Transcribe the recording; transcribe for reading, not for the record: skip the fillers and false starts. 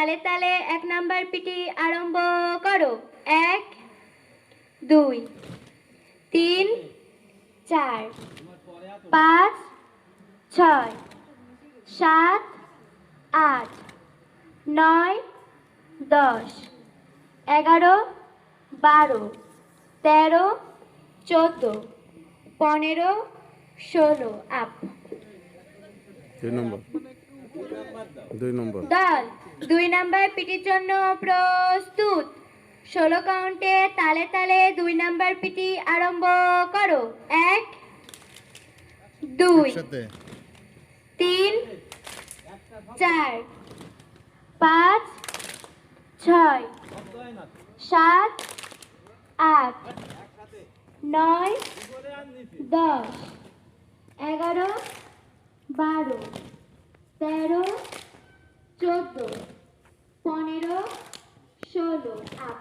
তালে তালে 1 number PT আরম্ভ করো। 1 2 3 4 5 6 7 8 9 10 11 12 13 14 15 16 আপ। 2 নম্বর দল 2 নাম্বার পিটির জন্য প্রস্তুত। 16 কাউন্টে তালে তালে 2 নাম্বার পিটি আরম্ভ করো। 1 2 3 4 5 6 7 8 9 10 11 12 13 14 15 16 আপ।